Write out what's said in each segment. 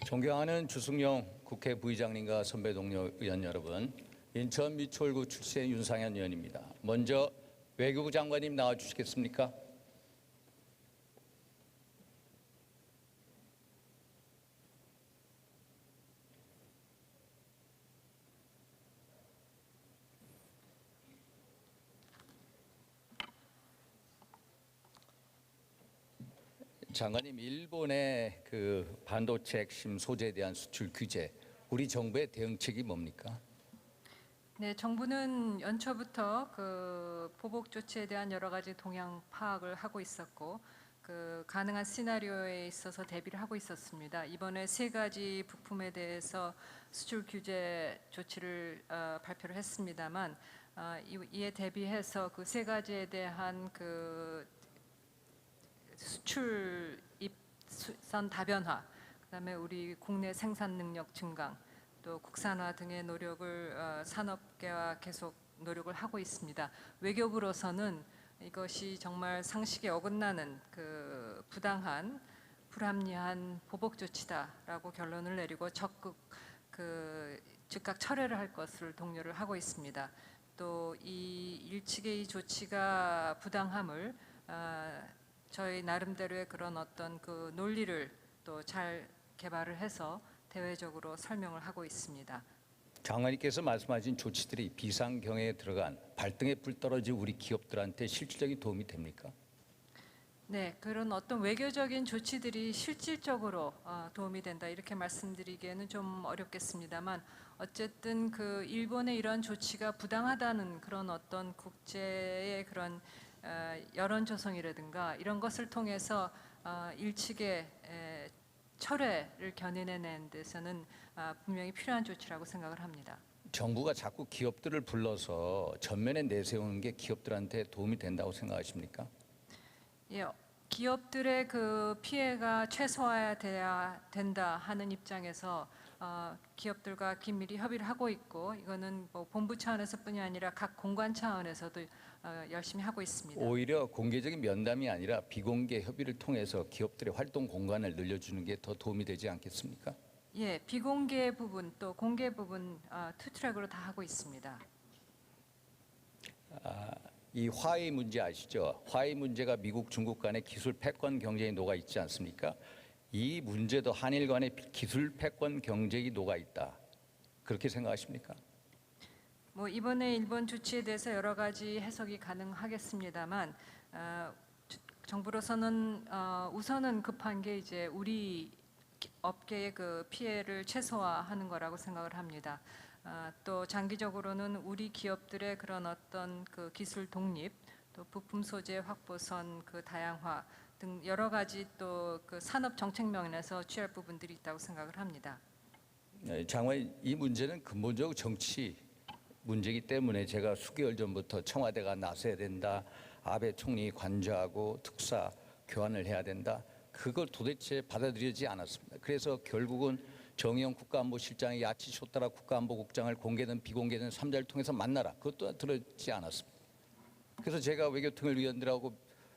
존경하는 주승용 국회 부의장님과 선배 동료 의원 여러분, 인천 미추홀구 출신의 윤상현 의원입니다. 먼저 외교부 장관님 나와 주시겠습니까? 장관님, 일본의 그 반도체 핵심 소재에 대한 수출 규제, 우리 정부의 대응책이 뭡니까? 네, 정부는 연초부터 그 보복 조치에 대한 여러 가지 동향 파악을 하고 있었고, 그 가능한 시나리오에 있어서 대비를 하고 있었습니다. 이번에 세 가지 부품에 대해서 수출 규제 조치를 발표를 했습니다만, 이에 대비해서 그 세 가지에 대한 그 수출 입선 다변화, 그다음에 우리 국내 생산 능력 증강, 또 국산화 등의 노력을 산업계와 계속 노력을 하고 있습니다. 외교부로서는 이것이 정말 상식에 어긋나는 그 부당한 불합리한 보복 조치다라고 결론을 내리고 적극 즉각 철회를 할 것을 독려를 하고 있습니다. 또 이 일측의 이 조치가 부당함을 저희 나름대로의 그런 어떤 그 논리를 또 잘 개발을 해서 대외적으로 설명을 하고 있습니다. 장관님께서 말씀하신 조치들이 비상경에 들어간 발등에 불 떨어진 우리 기업들한테 실질적인 도움이 됩니까? 네, 그런 어떤 외교적인 조치들이 실질적으로 도움이 된다 이렇게 말씀드리기에는 좀 어렵겠습니다만, 어쨌든 그 일본의 이러한 조치가 부당하다는 그런 어떤 국제의 그런 여론 조성이라든가 이런 것을 통해서 일측의 철회를 견인해내는 데서는 분명히 필요한 조치라고 생각을 합니다. 정부가 자꾸 기업들을 불러서 전면에 내세우는 게 기업들한테 도움이 된다고 생각하십니까? 예, 기업들의 그 피해가 최소화돼야 된다 하는 입장에서 기업들과 긴밀히 협의를 하고 있고, 이거는 뭐 본부 차원에서뿐이 아니라 각 공관 차원에서도 열심히 하고 있습니다. 오히려 공개적인 면담이 아니라 비공개 협의를 통해서 기업들의 활동 공간을 늘려주는 게 더 도움이 되지 않겠습니까? 예, 비공개 부분 또 공개 부분 투 트랙으로 다 하고 있습니다. 이 화웨이 문제 아시죠? 화웨이 문제가 미국, 중국 간의 기술 패권 경쟁이 녹아 있지 않습니까? 이 문제도 한일 간의 기술 패권 경쟁이 녹아 있다. 그렇게 생각하십니까? 뭐 이번에 일본 조치에 대해서 여러 가지 해석이 가능하겠습니다만, 정부로서는 우선은 급한 게 이제 우리 업계의 그 피해를 최소화하는 거라고 생각을 합니다. 또 장기적으로는 우리 기업들의 그런 어떤 그 기술 독립, 또 부품 소재 확보선 그 다양화 등 여러 가지 또 그 산업 정책 면에서 취할 부분들이 있다고 생각을 합니다. 네, 장관님, 이 문제는 근본적으로 정치 문제이기 때문에 제가 수개월 전부터 청와대가 나서야 된다, 아베 총리 관저하고 특사 교환을 해야 된다, 그걸 도대체 받아들이지 않았습니다. 그래서 결국은 정의용 국가안보실장이 야치 쇼타라 국가안보국장을 공개든 비공개든 3자를 통해서 만나라, 그것도 들었지 않았습니다. 그래서 제가 외교통일 위원들하고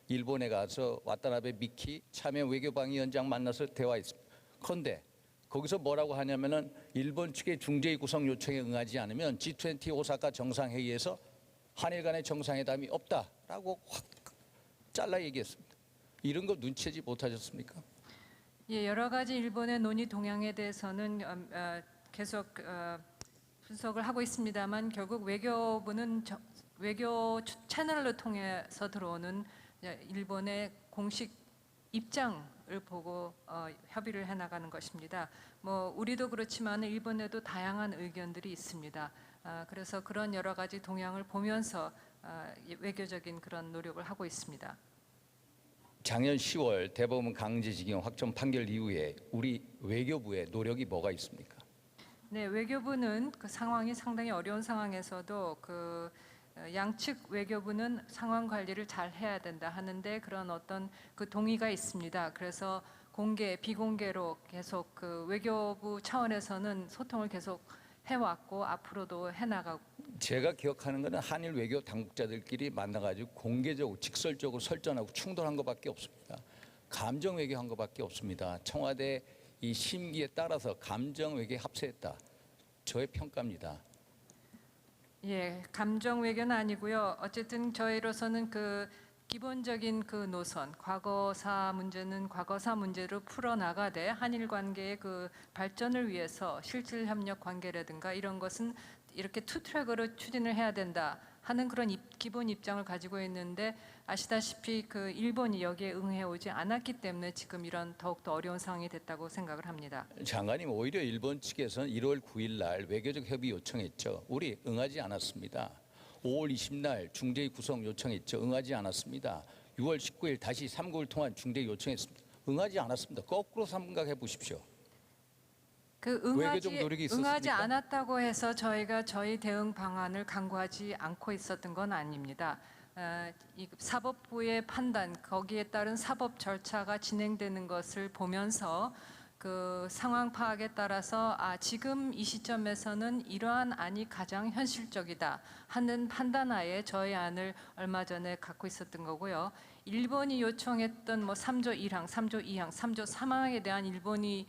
일본에 가서 와타나베 미키 참여 외교방위원장 만나서 대화했습니다. 그런데 거기서 뭐라고 하냐면은 일본 측의 중재위 구성 요청에 응하지 않으면 G20 오사카 정상회의에서 한일 간의 정상회담이 없다라고 확 잘라 얘기했습니다. 이런 거 눈치채지 못하셨습니까? 예, 여러 가지 일본의 논의 동향에 대해서는 계속 분석을 하고 있습니다만, 결국 외교부는 외교 채널을 통해서 들어오는 일본의 공식 입장을 보고 협의를 해나가는 것입니다. 뭐 우리도 그렇지만 일본에도 다양한 의견들이 있습니다. 그래서 그런 여러 가지 동향을 보면서 외교적인 그런 노력을 하고 있습니다. 작년 10월 대법원 강제징용 확정 판결 이후에 우리 외교부의 노력이 뭐가 있습니까? 네, 외교부는 그 상황이 상당히 어려운 상황에서도 그 양측 외교부는 상황 관리를 잘 해야 된다 하는데 그런 어떤 그 동의가 있습니다. 그래서 공개, 비공개로 계속 그 외교부 차원에서는 소통을 계속 해왔고 앞으로도 해나가고. 제가 기억하는 것은 한일 외교 당국자들끼리 만나가지고 공개적으로 직설적으로 설전하고 충돌한 것밖에 없습니다. 감정 외교한 것밖에 없습니다. 청와대 이 심기에 따라서 감정 외교에 합세했다. 저의 평가입니다. 예, 감정 외교는 아니고요. 어쨌든 저희로서는 그 기본적인 그 노선, 과거사 문제는 과거사 문제로 풀어 나가되 한일 관계의 그 발전을 위해서 실질 협력 관계라든가 이런 것은 이렇게 투 트랙으로 추진을 해야 된다 하는 그런 기본 입장을 가지고 있는데 아시다시피 그 일본이 여기에 응해 오지 않았기 때문에 지금 이런 더욱더 어려운 상황이 됐다고 생각을 합니다. 장관님, 오히려 일본 측에서는 1월 9일 날 외교적 협의 요청했죠. 우리 응하지 않았습니다. 5월 20날 중재위 구성 요청했죠. 응하지 않았습니다. 6월 19일 다시 3개월 동안 중재위 요청했습니다. 응하지 않았습니다. 거꾸로 생각해 보십시오. 그 외교적 노력이 있었습니까? 응하지 않았다고 해서 저희가 저희 대응 방안을 강구하지 않고 있었던 건 아닙니다. 이 사법부의 판단, 거기에 따른 사법 절차가 진행되는 것을 보면서 그 상황 파악에 따라서 지금 이 시점에서는 이러한 안이 가장 현실적이다 하는 판단하에 저희 안을 얼마 전에 갖고 있었던 거고요. 일본이 요청했던 뭐 3조 1항, 3조 2항, 3조 3항에 대한 일본이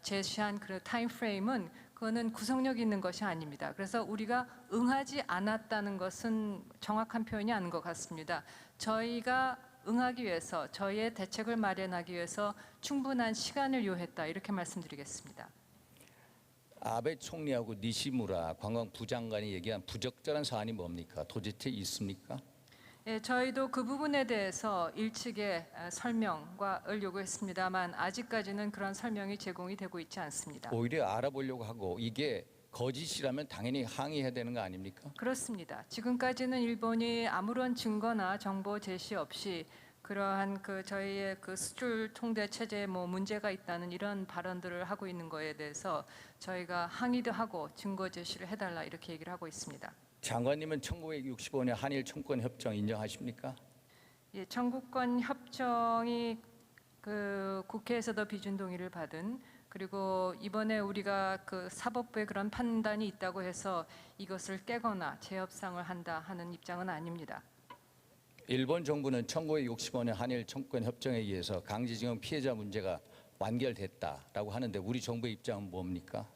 제시한 그 타임 프레임은 그거는 구속력 있는 것이 아닙니다. 그래서 우리가 응하지 않았다는 것은 정확한 표현이 아닌 것 같습니다. 저희가 응하기 위해서 저희의 대책을 마련하기 위해서 충분한 시간을 요했다 이렇게 말씀드리겠습니다. 아베 총리하고 니시무라 관광부 장관이 얘기한 부적절한 사안이 뭡니까? 도대체 있습니까? 예, 저희도 그 부분에 대해서 일측의 설명을 요구했습니다만 아직까지는 그런 설명이 제공이 되고 있지 않습니다. 오히려 알아보려고 하고 이게 거짓이라면 당연히 항의해야 되는 거 아닙니까? 그렇습니다. 지금까지는 일본이 아무런 증거나 정보 제시 없이 그러한 그 저희의 그 수출 통제 체제에 뭐 문제가 있다는 이런 발언들을 하고 있는 거에 대해서 저희가 항의도 하고 증거 제시를 해달라 이렇게 얘기를 하고 있습니다. 장관님은 1965년 한일 청구권 협정 인정하십니까? 예, 청구권 협정이 그 국회에서도 비준 동의를 받은 그리고 이번에 우리가 그 사법부의 그런 판단이 있다고 해서 이것을 깨거나 재협상을 한다 하는 입장은 아닙니다. 일본 정부는 1965년 한일 청구권 협정에 의해서 강제징용 피해자 문제가 완결됐다라고 하는데 우리 정부의 입장은 뭡니까?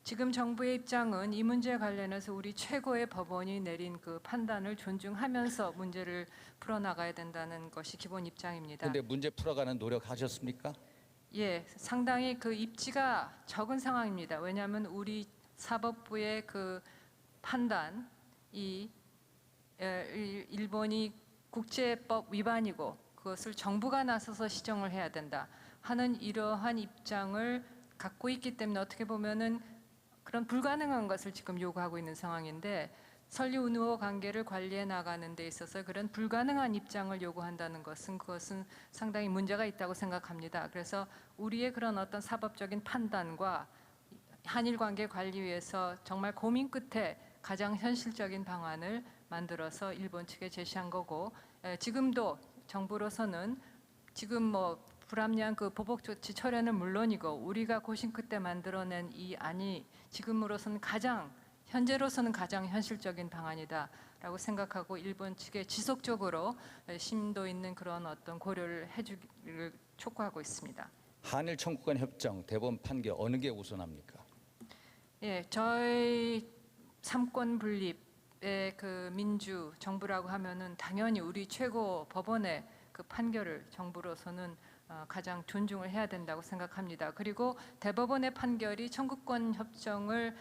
지금 정부의 입장은 이 문제에 관련해서 우리 최고의 법원이 내린 그 판단을 존중하면서 문제를 풀어나가야 된다는 것이 기본 입장입니다. 그런데 문제 풀어가는 노력하셨습니까? 예, 상당히 그 입지가 적은 상황입니다. 왜냐하면 우리 사법부의 그 판단이 일본이 국제법 위반이고 그것을 정부가 나서서 시정을 해야 된다 하는 이러한 입장을 갖고 있기 때문에 어떻게 보면은 그런 불가능한 것을 지금 요구하고 있는 상황인데 설리 운우호 관계를 관리해 나가는 데 있어서 그런 불가능한 입장을 요구한다는 것은 그것은 상당히 문제가 있다고 생각합니다. 그래서 우리의 그런 어떤 사법적인 판단과 한일 관계 관리 위해서 정말 고민 끝에 가장 현실적인 방안을 만들어서 일본 측에 제시한 거고 지금도 정부로서는 지금 뭐 불합리한 그 보복 조치 철회는 물론이고 우리가 고심 끝에 만들어낸 이 안이 지금으로서는 현재로서는 가장 현실적인 방안이다라고 생각하고 일본 측에 지속적으로 심도 있는 그런 어떤 고려를 해주기를 촉구하고 있습니다. 한일 청구권 협정 대법원 판결 어느 게 우선합니까? 예, 저희 삼권 분립의 그 민주 정부라고 하면은 당연히 우리 최고 법원의 그 판결을 정부로서는 가장 존중을 해야 된다고 생각합니다. 그리고 대법원의 판결이 청구권 협정을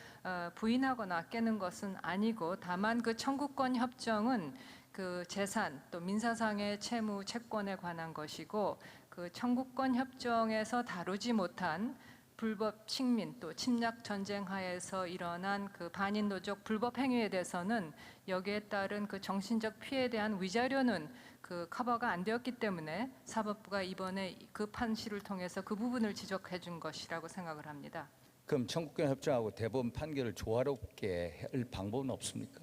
부인하거나 깨는 것은 아니고 다만 그 청구권 협정은 그 재산 또 민사상의 채무 채권에 관한 것이고 그 청구권 협정에서 다루지 못한 불법 식민 또 침략 전쟁 하에서 일어난 그 반인도적 불법 행위에 대해서는 여기에 따른 그 정신적 피해에 대한 위자료는 그 커버가 안 되었기 때문에 사법부가 이번에 그 판시를 통해서 그 부분을 지적해 준 것이라고 생각을 합니다. 그럼 청구권 협정하고 대법원 판결을 조화롭게 할 방법은 없습니까?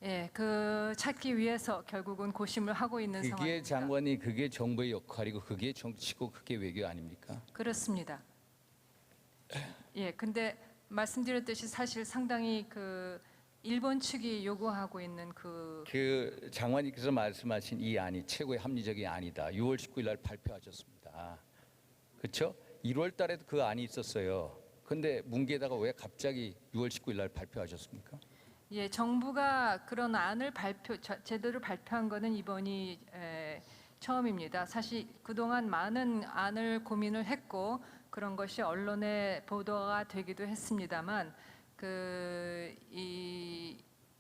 예, 그 찾기 위해서 결국은 고심을 하고 있는 그게 상황입니다. 장관이 그게 정부의 역할이고 그게 정치고 그게 외교 아닙니까? 그렇습니다. 예, 근데 말씀드렸듯이 사실 상당히 그 일본 측이 요구하고 있는 그 장관님께서 말씀하신 이 안이 최고의 합리적인 안이다. 6월 19일 날 발표하셨습니다. 그렇죠? 1월 달에도 그 안이 있었어요. 근데 문기에다가 왜 갑자기 6월 19일 날 발표하셨습니까? 예, 정부가 그런 안을 제대로 발표한 거는 이번이 처음입니다. 사실 그동안 많은 안을 고민을 했고 그런 것이 언론에 보도가 되기도 했습니다만 이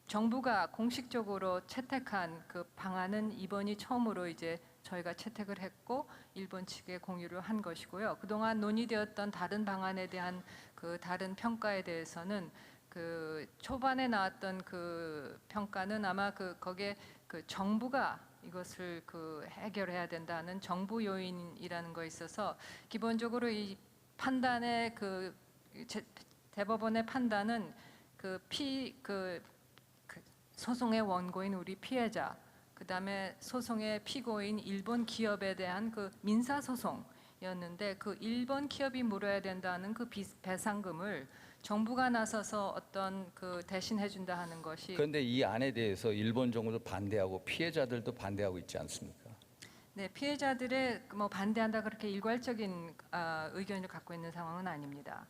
정부가 공식적으로 채택한 그 방안은 이번이 처음으로 이제 저희가 채택을 했고 일본 측에 공유를 한 것이고요. 그동안 논의되었던 다른 방안에 대한 그 다른 평가에 대해서는 그 초반에 나왔던 그 평가는 아마 거기에 그 정부가 이것을 그 해결해야 된다는 정부 요인이라는 거 있어서 기본적으로 이 판단의 대법원의 판단은 그 소송의 원고인 우리 피해자, 그다음에 소송의 피고인 일본 기업에 대한 그 민사 소송이었는데 그 일본 기업이 물어야 된다는 그 배상금을 정부가 나서서 어떤 그 대신해 준다 하는 것이 그런데 이 안에 대해서 일본 정부도 반대하고 피해자들도 반대하고 있지 않습니까? 네, 피해자들의 뭐 반대한다 그렇게 일괄적인 의견을 갖고 있는 상황은 아닙니다.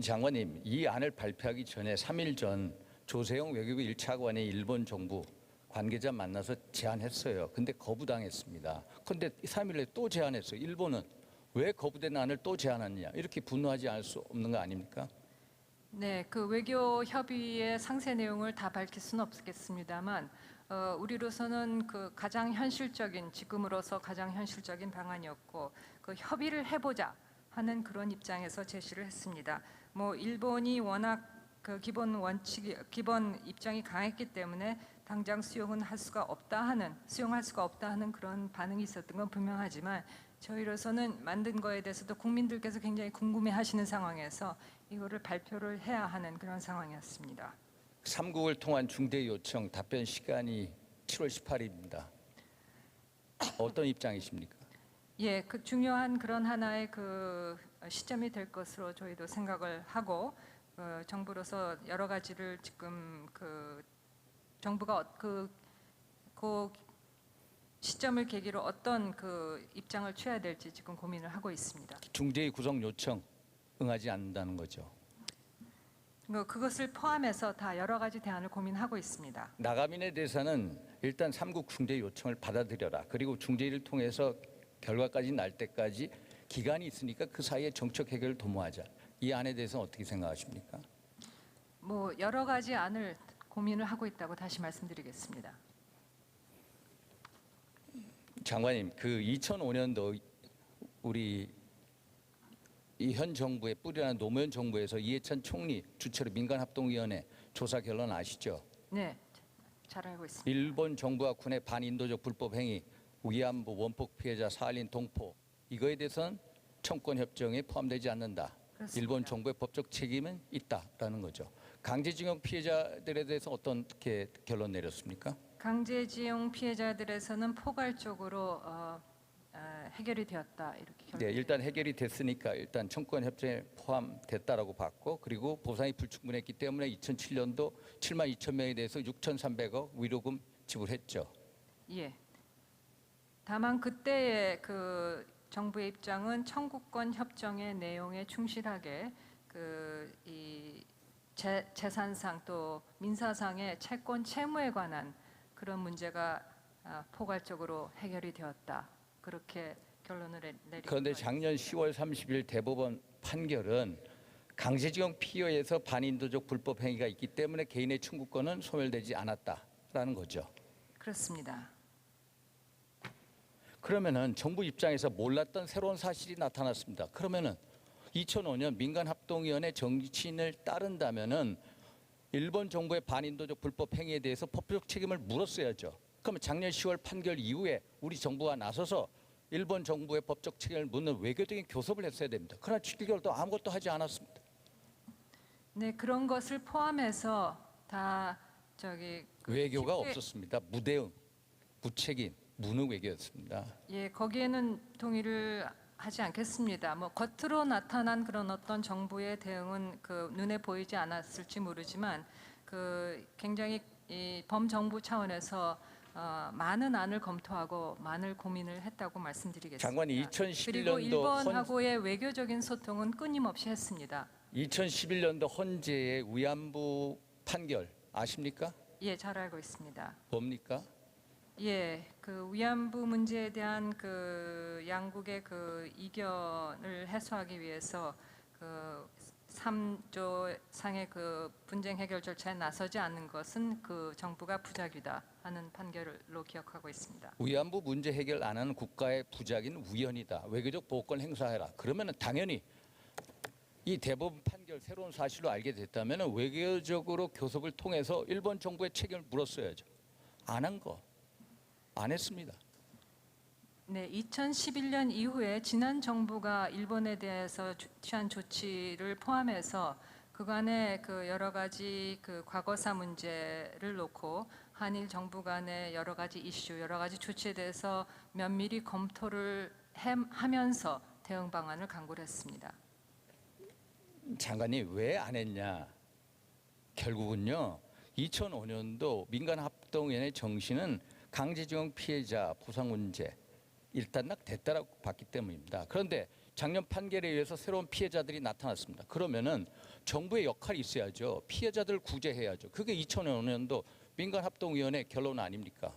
장관님, 이 안을 발표하기 전에 3일 전 조세영 외교부 1차관이 일본 정부 관계자 만나서 제안했어요. 근데 거부당했습니다. 그런데 3일에 또 제안했어요. 일본은 왜 거부된 안을 또 제안하느냐, 이렇게 분노하지 않을 수 없는 거 아닙니까? 네, 그 외교 협의의 상세 내용을 다 밝힐 수는 없겠습니다만 우리로서는 그 가장 현실적인 지금으로서 가장 현실적인 방안이었고 그 협의를 해보자 하는 그런 입장에서 제시를 했습니다. 뭐 일본이 워낙 그 기본 입장이 강했기 때문에 당장 수용할 수가 없다 하는 그런 반응이 있었던 건 분명하지만 저희로서는 만든 거에 대해서도 국민들께서 굉장히 궁금해하시는 상황에서 이거를 발표를 해야 하는 그런 상황이었습니다. 3국을 통한 중대 요청 답변 시간이 7월 18일입니다. 어떤 입장이십니까? 예, 그 중요한 그런 하나의 그 시점이 될 것으로 저희도 생각을 하고 정부로서 여러 가지를 지금 그 정부가 그 시점을 계기로 어떤 그 입장을 취해야 될지 지금 고민을 하고 있습니다. 중재위 구성 요청 응하지 않는다는 거죠. 그것을 포함해서 다 여러 가지 대안을 고민하고 있습니다. 나가민에 대해서는 일단 3국 중재 요청을 받아들여라. 그리고 중재위를 통해서 결과까지 날 때까지 기간이 있으니까 그 사이에 정책 해결을 도모하자. 이 안에 대해서 어떻게 생각하십니까? 뭐 여러 가지 안을 고민을 하고 있다고 다시 말씀드리겠습니다. 장관님, 그 2005년도 우리 이 현 정부의 뿌리라는 노무현 정부에서 이해찬 총리 주최로 민간합동위원회 조사 결론 아시죠? 네, 잘 알고 있습니다. 일본 정부와 군의 반인도적 불법 행위, 위안부 원폭 피해자 사할린 동포, 이거에 대해서는 청구권 협정에 포함되지 않는다. 그렇습니다. 일본 정부의 법적 책임은 있다라는 거죠. 강제징용 피해자들에 대해서 어떻게 결론 내렸습니까? 강제징용 피해자들에서는 포괄적으로 해결이 되었다 이렇게 결론. 네, 일단 해결이 됐으니까 일단 청구권 협정에 포함됐다라고 봤고, 그리고 보상이 불충분했기 때문에 2007년도 7만 2천 명에 대해서 6,300억 위로금 지불했죠. 예. 다만 그때의 그 정부의 입장은 청구권 협정의 내용에 충실하게 이 재산상 또 민사상의 채권 채무에 관한 그런 문제가 포괄적으로 해결이 되었다. 그렇게 결론을 내리고. 그런데 작년 10월 30일 대법원 판결은 강제징용 피해에서 반인도적 불법 행위가 있기 때문에 개인의 청구권은 소멸되지 않았다라는 거죠. 그렇습니다. 그러면은 정부 입장에서 몰랐던 새로운 사실이 나타났습니다. 그러면은 2005년 민간합동위원회 정치인을 따른다면은 일본 정부의 반인도적 불법 행위에 대해서 법적 책임을 물었어야죠. 그러면 작년 10월 판결 이후에 우리 정부가 나서서 일본 정부의 법적 책임을 묻는 외교적인 교섭을 했어야 됩니다. 그러나 7개월 동안 아무것도 하지 않았습니다. 네, 그런 것을 포함해서 다 외교가 없었습니다. 무대응, 무책임, 무능 외교였습니다. 예, 거기에는 동의를 하지 않겠습니다. 뭐 겉으로 나타난 그런 어떤 정부의 대응은 그 눈에 보이지 않았을지 모르지만 그 굉장히 이 범정부 차원에서 많은 안을 검토하고 많은 고민을 했다고 말씀드리겠습니다. 장관이 그리고 2011년도 일본하고의 외교적인 소통은 끊임없이 했습니다. 2011년도 헌재의 위안부 판결 아십니까? 예, 잘 알고 있습니다. 뭡니까? 예, 그 위안부 문제에 대한 그 양국의 그 이견을 해소하기 위해서 그 3조 상의 그 분쟁 해결 절차에 나서지 않는 것은 그 정부가 부작위다 하는 판결로 기억하고 있습니다. 위안부 문제 해결 안 하는 국가의 부작인 우연이다. 외교적 보호권 행사해라. 그러면 당연히 이 대법원 판결 새로운 사실로 알게 됐다면 외교적으로 교섭을 통해서 일본 정부의 책임을 물었어야죠. 안 한 거. 안 했습니다. 네, 2011년 이후에 지난 정부가 일본에 대해서 취한 조치를 포함해서 그간의 그 여러 가지 그 과거사 문제를 놓고 한일 정부 간의 여러 가지 이슈, 여러 가지 조치에 대해서 면밀히 검토를 하면서 대응 방안을 강구를 했습니다. 장관이 왜 안 했냐? 결국은요. 2005년도 민간합동위원회 정신은 강제징용 피해자 보상 문제 일단락됐다라고 봤기 때문입니다. 그런데 작년 판결에 의해서 새로운 피해자들이 나타났습니다. 그러면은 정부의 역할이 있어야죠. 피해자들을 구제해야죠. 그게 2005년도 민간합동위원회 결론 아닙니까?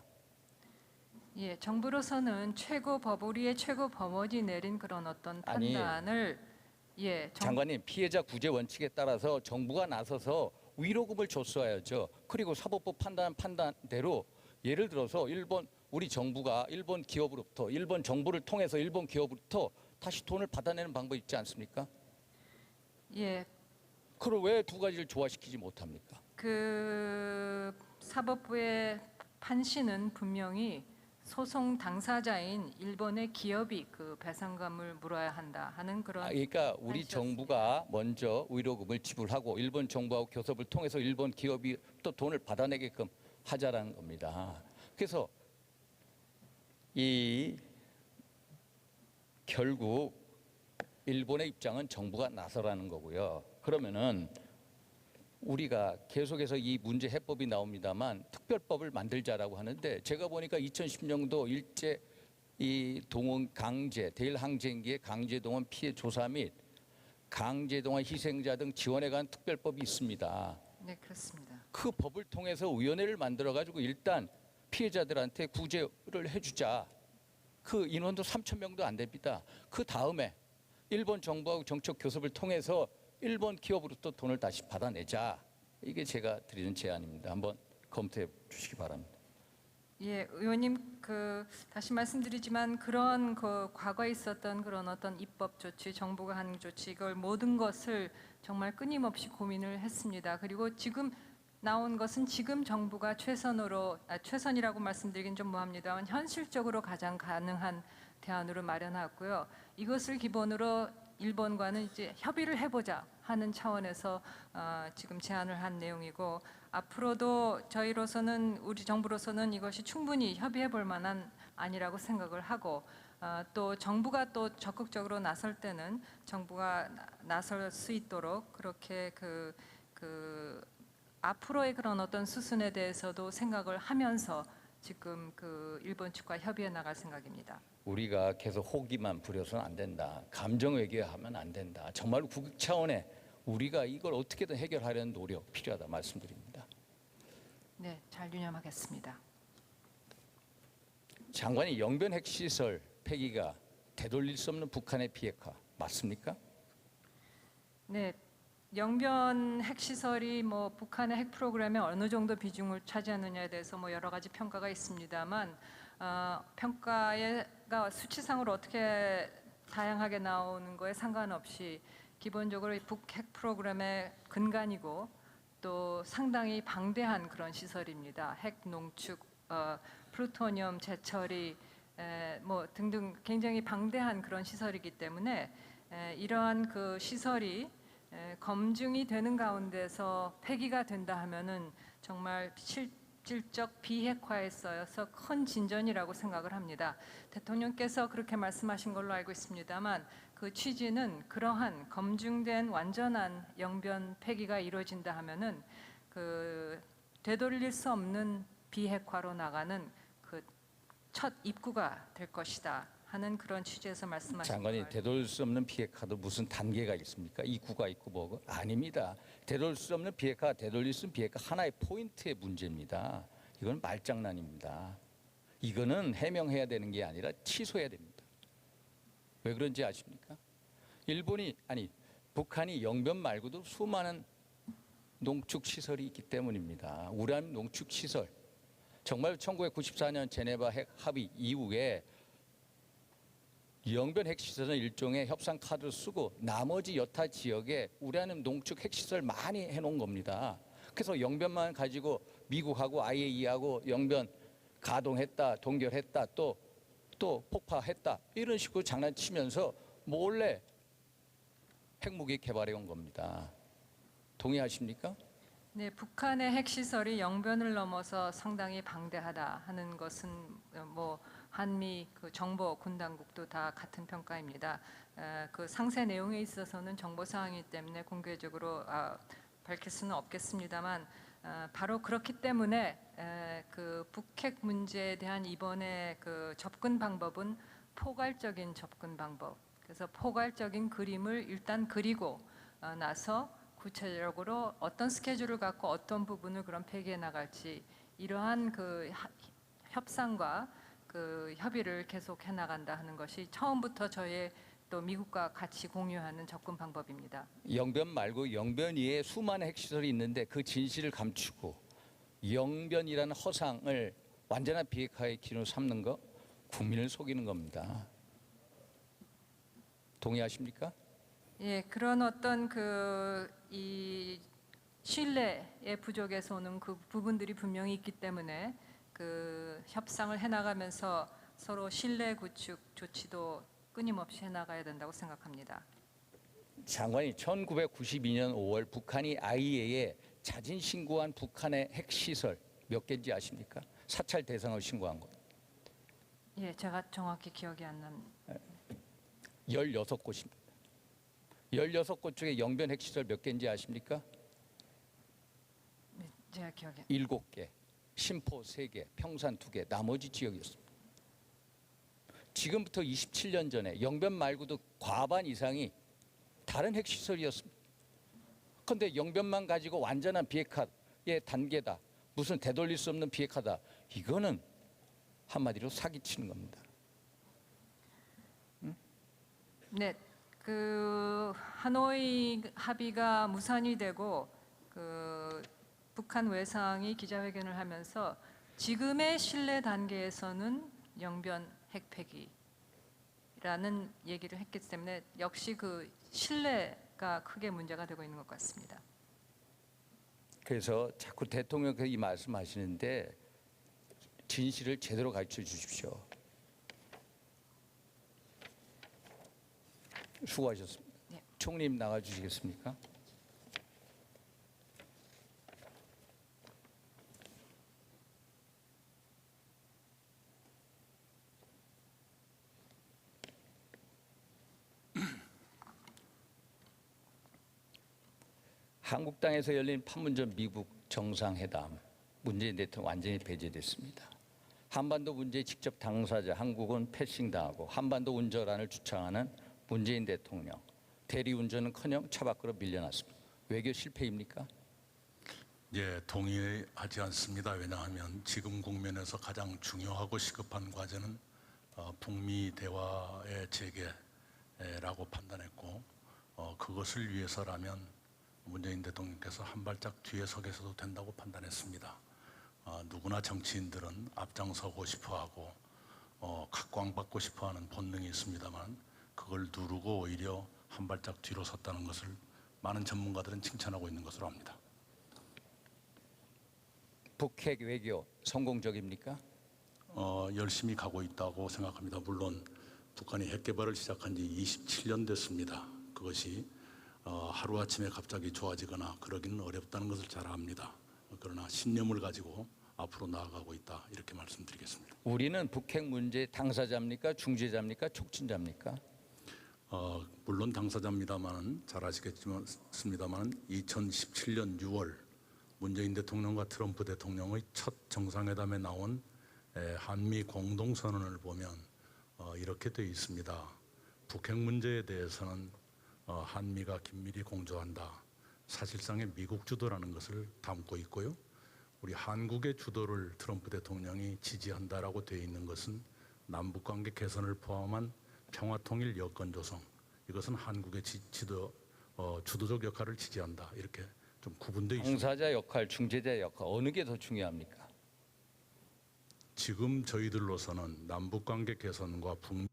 예, 정부로서는 최고 법원의 최고 법원이 내린 그런 어떤 아니, 판단을 장관님 피해자 구제 원칙에 따라서 정부가 나서서 위로금을 줬어야죠. 그리고 사법부 판단대로 예를 들어서 우리 정부가 일본 기업으로부터 일본 정부를 통해서 일본 기업으로부터 다시 돈을 받아내는 방법이 있지 않습니까? 예, 그걸 왜 두 가지를 조화시키지 못합니까? 그 사법부의 판시는 분명히 소송 당사자인 일본의 기업이 그 배상금을 물어야 한다 하는 그런 그러니까 우리 판시였습니다. 정부가 먼저 위로금을 지불하고 일본 정부하고 교섭을 통해서 일본 기업이 또 돈을 받아내게끔 하자라는 겁니다. 그래서 이 결국 일본의 입장은 정부가 나서라는 거고요. 그러면은 우리가 계속해서 이 문제 해법이 나옵니다만 특별법을 만들자라고 하는데 제가 보니까 2010년도 일제 이 동원 강제 대일 항쟁기의 강제 동원 피해 조사 및 강제 동원 희생자 등 지원에 관한 특별법이 있습니다. 네, 그렇습니다. 그 법을 통해서 위원회를 만들어 가지고 일단 피해자들한테 구제를 해주자. 그 인원도 3,000명도 안 됩니다. 그 다음에 일본 정부하고 정책 교섭을 통해서 일본 기업으로부터 돈을 다시 받아내자. 이게 제가 드리는 제안입니다. 한번 검토해 주시기 바랍니다. 예, 의원님 그 다시 말씀드리지만 그런 그 과거에 있었던 그런 어떤 입법 조치, 정부가 한 조치 이걸 모든 것을 정말 끊임없이 고민을 했습니다. 그리고 지금 나온 것은 지금 정부가 최선이라고 말씀드리긴 좀 뭐합니다만 현실적으로 가장 가능한 대안으로 마련하고요. 이것을 기본으로 일본과는 이제 협의를 해보자 하는 차원에서 지금 제안을 한 내용이고 앞으로도 저희로서는 우리 정부로서는 이것이 충분히 협의해 볼 만한 아니라고 생각을 하고 또 정부가 또 적극적으로 나설 때는 정부가 나설 수 있도록 그렇게 그 앞으로의 그런 어떤 수순에 대해서도 생각을 하면서 지금 그 일본 측과 협의해 나갈 생각입니다. 우리가 계속 호기만 부려서는 안 된다. 감정 외교하면 안 된다. 정말 국익 차원의 우리가 이걸 어떻게든 해결하려는 노력 필요하다 말씀드립니다. 네, 잘 유념하겠습니다. 장관이 영변 핵시설 폐기가 되돌릴 수 없는 북한의 비핵화 맞습니까? 네, 영변 핵시설이 뭐 북한의 핵 프로그램에 어느 정도 비중을 차지하느냐에 대해서 뭐 여러 가지 평가가 있습니다만 평가가 수치상으로 어떻게 다양하게 나오는 거에 상관없이 기본적으로 북핵 프로그램의 근간이고 또 상당히 방대한 그런 시설입니다. 핵 농축, 플루토늄 재처리 뭐 등등 굉장히 방대한 그런 시설이기 때문에 이러한 그 시설이 검증이 되는 가운데서 폐기가 된다 하면은 정말 실질적 비핵화에 있어서 큰 진전이라고 생각을 합니다. 대통령께서 그렇게 말씀하신 걸로 알고 있습니다만 그 취지는 그러한 검증된 완전한 영변 폐기가 이루어진다 하면은 그 되돌릴 수 없는 비핵화로 나가는 첫 입구가 될 것이다 하는 그런 취지에서 말씀하신 장관이 걸로 되돌릴 수 없는 비핵화도 무슨 단계가 있습니까? 입구가 있고 뭐가 아닙니다. 되돌릴 수 없는 비핵화, 되돌릴 수 없는 비핵화 하나의 포인트의 문제입니다. 이건 말장난입니다. 이거는 해명해야 되는 게 아니라 취소해야 됩니다. 왜 그런지 아십니까? 북한이 영변 말고도 수많은 농축 시설이 있기 때문입니다. 우라늄 농축 시설. 정말 1994년 제네바 핵 합의 이후에 영변 핵시설은 일종의 협상 카드를 쓰고 나머지 여타 지역에 우라늄 농축 핵시설 많이 해놓은 겁니다. 그래서 영변만 가지고 미국하고 IAEA하고 영변 가동했다, 동결했다, 또 폭파했다 이런 식으로 장난치면서 몰래 핵무기 개발해 온 겁니다. 동의하십니까? 네, 북한의 핵시설이 영변을 넘어서 상당히 방대하다 하는 것은 뭐 한미 그 정보 군 당국도 다 같은 평가입니다. 그 상세 내용에 있어서는 정보 사항이기 때문에 공개적으로 밝힐 수는 없겠습니다만 바로 그렇기 때문에 그 북핵 문제에 대한 이번에 그 접근 방법은 포괄적인 접근 방법. 그래서 포괄적인 그림을 일단 그리고 나서 구체적으로 어떤 스케줄을 갖고 어떤 부분을 그럼 폐기해 나갈지 이러한 그 협상과 그 협의를 계속 해 나간다 하는 것이 처음부터 저의 또 미국과 같이 공유하는 접근 방법입니다. 영변 말고 영변 이에 수많은 핵시설이 있는데 그 진실을 감추고 영변이라는 허상을 완전한 비핵화의 기준으로 삼는 거 국민을 속이는 겁니다. 동의하십니까? 예, 그런 어떤 이 신뢰의 부족에서 오는 그 부분들이 분명히 있기 때문에 그 협상을 해나가면서 서로 신뢰 구축 조치도 끊임없이 해나가야 된다고 생각합니다. 장관이 1992년 5월 북한이 IAEA에 자진 신고한 북한의 핵시설 몇 개인지 아십니까? 사찰 대상으로 신고한 것. 예, 제가 정확히 기억이 안 납니다. 16곳입니다. 16곳 중에 영변 핵시설 몇 개인지 아십니까? 네, 제가 기억이 7개, 신포 3개, 평산 2개, 나머지 지역이었습니다. 지금부터 27년 전에 영변 말고도 과반 이상이 다른 핵시설이었습니다. 그런데 영변만 가지고 완전한 비핵화의 단계다. 무슨 되돌릴 수 없는 비핵화다. 이거는 한마디로 사기치는 겁니다. 네, 그 하노이 합의가 무산이 되고 그 북한 외상이 기자회견을 하면서 지금의 신뢰 단계에서는 영변 핵폐기라는 얘기를 했기 때문에 역시 그 신뢰가 크게 문제가 되고 있는 것 같습니다. 그래서 자꾸 대통령께서 이 말씀하시는데 진실을 제대로 가르쳐 주십시오. 수고하셨습니다. 네. 총리님 나와 주시겠습니까? 한국당에서 열린 판문점 미국 정상회담 문재인 대통령 완전히 배제됐습니다. 한반도 문제의 직접 당사자 한국은 패싱당하고 한반도 운전안을 주창하는 문재인 대통령 대리운전은커녕 차 밖으로 밀려났습니다. 외교 실패입니까? 예, 동의하지 않습니다. 왜냐하면 지금 국면에서 가장 중요하고 시급한 과제는 북미 대화의 재개라고 판단했고 그것을 위해서라면 문재인 대통령께서 한 발짝 뒤에 서 계셔도 된다고 판단했습니다. 누구나 정치인들은 앞장서고 싶어하고 각광받고 싶어하는 본능이 있습니다만 그걸 누르고 오히려 한 발짝 뒤로 섰다는 것을 많은 전문가들은 칭찬하고 있는 것으로 압니다. 북핵 외교 성공적입니까? 열심히 가고 있다고 생각합니다. 물론 북한이 핵 개발을 시작한 지 27년 됐습니다. 그것이 하루아침에 갑자기 좋아지거나 그러기는 어렵다는 것을 잘 압니다. 그러나 신념을 가지고 앞으로 나아가고 있다 이렇게 말씀드리겠습니다. 우리는 북핵 문제 당사자입니까? 중재자입니까? 촉진자입니까? 물론 당사자입니다만 잘 아시겠습니다만 2017년 6월 문재인 대통령과 트럼프 대통령의 첫 정상회담에 나온 한미 공동선언을 보면 이렇게 되어 있습니다. 북핵 문제에 대해서는 한미가 긴밀히 공조한다. 사실상의 미국 주도라는 것을 담고 있고요. 우리 한국의 주도를 트럼프 대통령이 지지한다라고 되어 있는 것은 남북관계 개선을 포함한 평화통일 여건 조성, 이것은 한국의 주도적 역할을 지지한다. 이렇게 좀 구분되어 있습니다. 당사자 역할, 중재자 역할 어느 게 더 중요합니까? 지금 저희들로서는 남북관계 개선과 북미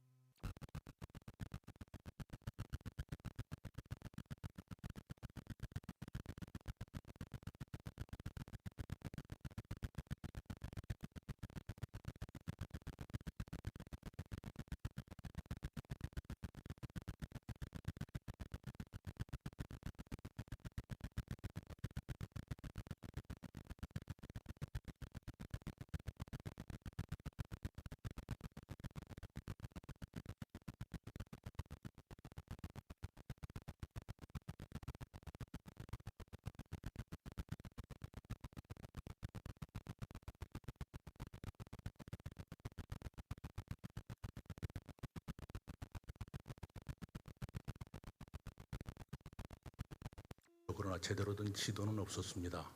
그러나 제대로 된 지도는 없었습니다.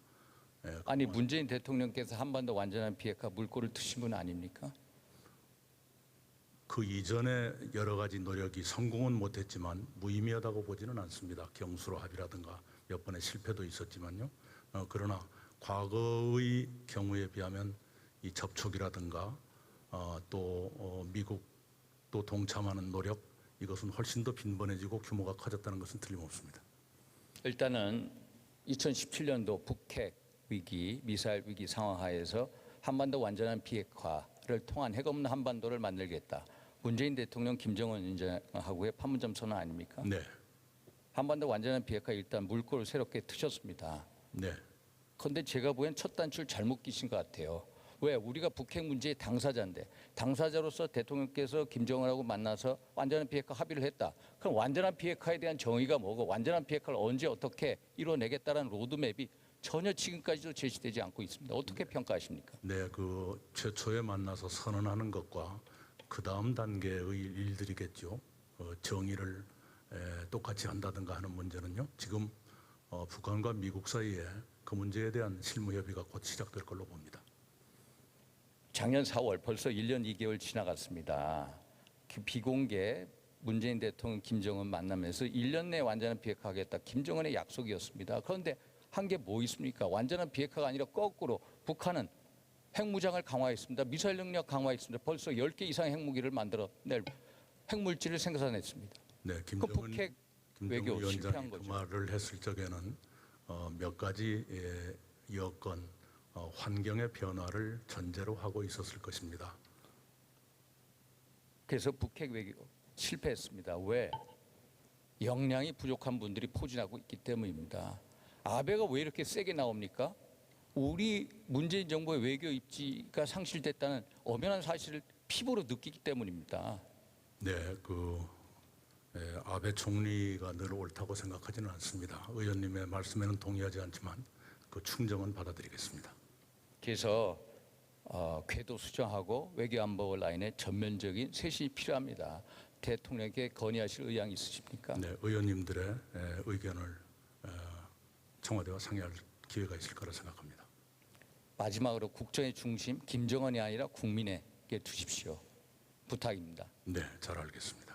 아니 문재인 대통령께서 한반도 완전한 비핵화 물꼬를 트신 분 아닙니까? 그 이전에 여러 가지 노력이 성공은 못했지만 무의미하다고 보지는 않습니다. 경수로 합의라든가 몇 번의 실패도 있었지만요. 그러나 과거의 경우에 비하면 이 접촉이라든가 또 미국도 동참하는 노력, 이것은 훨씬 더 빈번해지고 규모가 커졌다는 것은 틀림없습니다. 일단은 2017년도 북핵 위기, 미사일 위기 상황하에서 한반도 완전한 비핵화를 통한 핵 없는 한반도를 만들겠다. 문재인 대통령, 김정은 위원장하고의 판문점 선언 아닙니까? 네, 한반도 완전한 비핵화 일단 물꼬를 새롭게 트셨습니다. 네. 그런데 제가 보기엔 첫 단추를 잘못 끼신 것 같아요. 왜? 우리가 북핵 문제의 당사자인데 당사자로서 대통령께서 김정은하고 만나서 완전한 비핵화 합의를 했다. 그럼 완전한 비핵화에 대한 정의가 뭐고 완전한 비핵화를 언제 어떻게 이뤄내겠다는 로드맵이 전혀 지금까지도 제시되지 않고 있습니다. 어떻게 평가하십니까? 네, 그 최초에 만나서 선언하는 것과 그 다음 단계의 일들이겠죠. 정의를 똑같이 한다든가 하는 문제는요. 지금 북한과 미국 사이에 그 문제에 대한 실무 협의가 곧 시작될 걸로 봅니다. 작년 4월 벌써 1년 2개월 지나갔습니다. 그 비공개 문재인 대통령 김정은 만나면서 1년 내에 완전한 비핵화하겠다. 김정은의 약속이었습니다. 그런데 한 게 뭐 있습니까? 완전한 비핵화가 아니라 거꾸로 북한은 핵무장을 강화했습니다. 미사일 능력 강화했습니다. 벌써 10개 이상의 핵무기를 만들어낼 핵물질을 생산했습니다. 네, 그 북핵 외교 김정은 실패한 위원장이 그 거죠. 말을 했을 적에는 몇 가지 여건, 환경의 변화를 전제로 하고 있었을 것입니다. 그래서 북핵 외교 실패했습니다. 왜? 역량이 부족한 분들이 포진하고 있기 때문입니다. 아베가 왜 이렇게 세게 나옵니까? 우리 문재인 정부의 외교 입지가 상실됐다는 엄연한 사실을 피부로 느끼기 때문입니다. 네, 아베 총리가 늘 옳다고 생각하지는 않습니다. 의원님의 말씀에는 동의하지 않지만 그 충정은 받아들이겠습니다. 그래서 궤도 수정하고 외교안보 라인에 전면적인 쇄신이 필요합니다. 대통령께 건의하실 의향이 있으십니까? 네, 의원님들의 의견을 청와대와 상의할 기회가 있을 거라 생각합니다. 마지막으로 국정의 중심 김정은이 아니라 국민에게 두십시오. 부탁입니다. 네, 잘 알겠습니다.